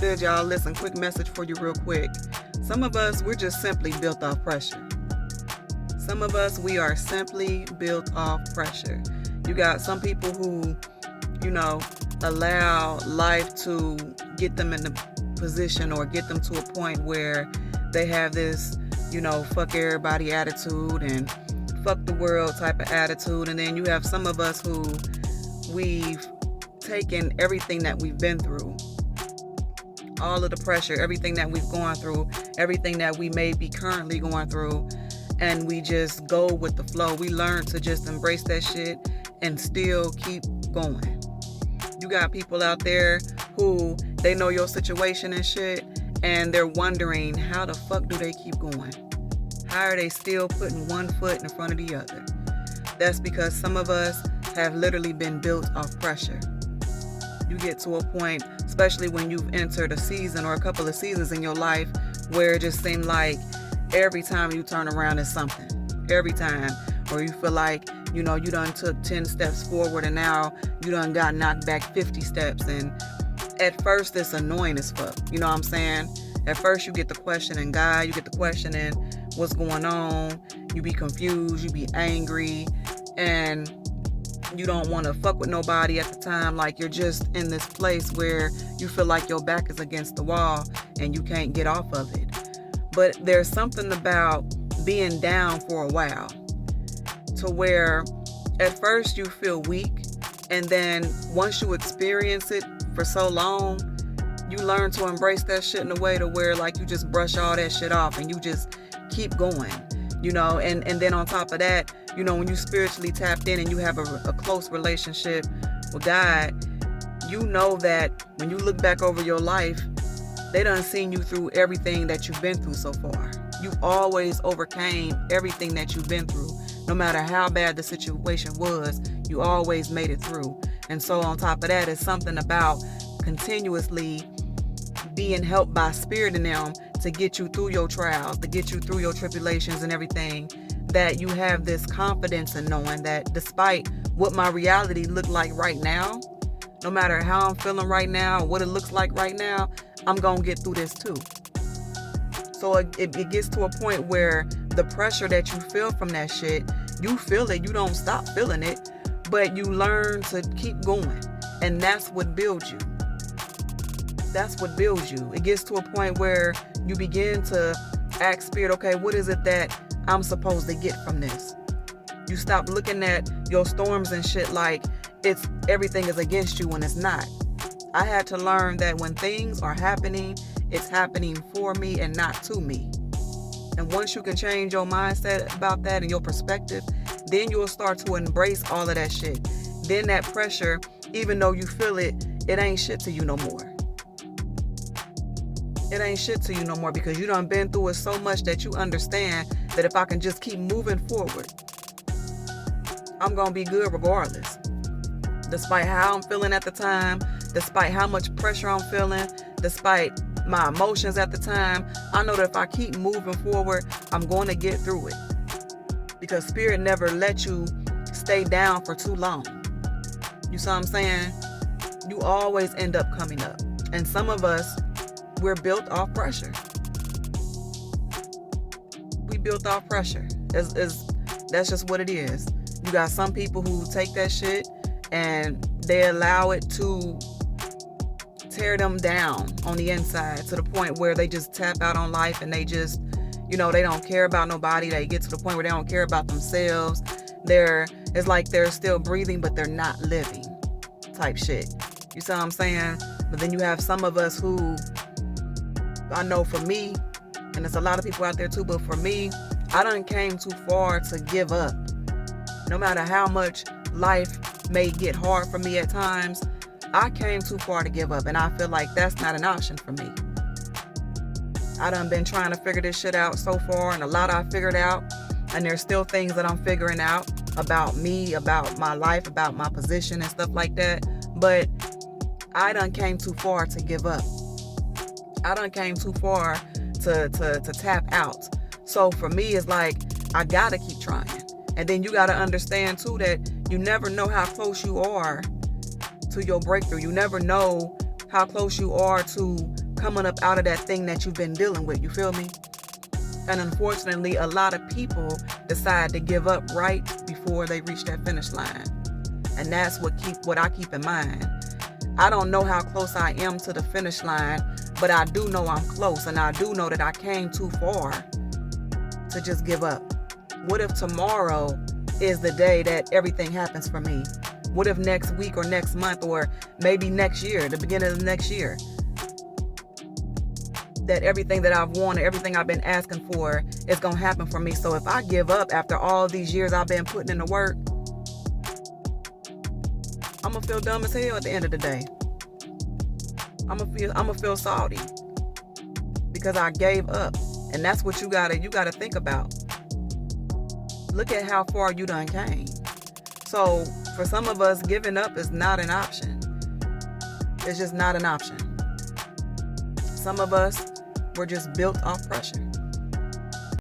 understood, y'all, listen, quick message for you real quick. Some of us, we're just simply built off pressure. Some of us, we are simply built off pressure. You got some people who, allow life to get them in the position or get them to a point where they have this, fuck everybody attitude and fuck the world type of attitude. And then you have some of us who we've taken everything that we've been through, all of the pressure, everything that we've gone through, everything that we may be currently going through, and we just go with the flow. We learn to just embrace that shit and still keep going. You got people out there who, they know your situation and shit, and they're wondering, how the fuck do they keep going? How are they still putting one foot in front of the other? That's because some of us have literally been built off pressure. You get to a point, especially when you've entered a season or a couple of seasons in your life, where it just seems like every time you turn around is something. Every time. Or you feel like, you done took 10 steps forward and now you done got knocked back 50 steps. And at first it's annoying as fuck. You know what I'm saying? At first you get the questioning God, you get the questioning what's going on. You be confused, you be angry, and you don't want to fuck with nobody at the time. Like, you're just in this place where you feel like your back is against the wall and you can't get off of it. But there's something about being down for a while, to where at first you feel weak, and then once you experience it for so long, you learn to embrace that shit in a way to where, like, you just brush all that shit off and you just keep going, and then on top of that, when you spiritually tapped in and you have a close relationship with God, that when you look back over your life, they done seen you through everything that you've been through so far. You always overcame everything that you've been through. No matter how bad the situation was, you always made it through. And so on top of that is something about continuously being helped by spirit in them to get you through your trials, to get you through your tribulations and everything, that you have this confidence in knowing that despite what my reality look like right now, no matter how I'm feeling right now, what it looks like right now, I'm going to get through this too. So it gets to a point where the pressure that you feel from that shit, you feel it, you don't stop feeling it, but you learn to keep going. And that's what builds you. That's what builds you. It gets to a point where you begin to ask spirit, okay, what is it that I'm supposed to get from this? You stop looking at your storms and shit like everything is against you when it's not. I had to learn that when things are happening, it's happening for me and not to me. And once you can change your mindset about that and your perspective, then you'll start to embrace all of that shit. Then that pressure, even though you feel it, it ain't shit to you no more. It ain't shit to you no more, because you done been through it so much that you understand that if I can just keep moving forward, I'm going to be good regardless. Despite how I'm feeling at the time, despite how much pressure I'm feeling, despite my emotions at the time, I know that if I keep moving forward, I'm going to get through it. Because spirit never let you stay down for too long. You see what I'm saying? You always end up coming up. And some of us, we're built off pressure. We built off pressure. That's just what it is. You got some people who take that shit and they allow it to tear them down on the inside to the point where they just tap out on life and they just, they don't care about nobody. They get to the point where they don't care about themselves. It's like they're still breathing, but they're not living type shit. You see what I'm saying? But then you have some of us who, I know for me, and there's a lot of people out there too, but for me, I done came too far to give up. No matter how much life may get hard for me at times, I came too far to give up, and I feel like that's not an option for me. I done been trying to figure this shit out so far, and a lot I figured out, and there's still things that I'm figuring out about me, about my life, about my position and stuff like that, but I done came too far to give up. I done came too far to tap out. So for me, it's like, I gotta keep trying. And then you gotta understand too that you never know how close you are to your breakthrough. You never know how close you are to coming up out of that thing that you've been dealing with. You feel me? And unfortunately, a lot of people decide to give up right before they reach that finish line. And that's what I keep in mind. I don't know how close I am to the finish line, but I do know I'm close, and I do know that I came too far to just give up. What if tomorrow is the day that everything happens for me? What if next week or next month or maybe next year, the beginning of next year, that everything that I've wanted, everything I've been asking for is going to happen for me? So if I give up after all these years I've been putting in the work, I'm going to feel dumb as hell at the end of the day. I'm going to feel salty because I gave up. And that's what you got to think about. Look at how far you done came. So for some of us, giving up is not an option. It's just not an option. Some of us were just built off pressure.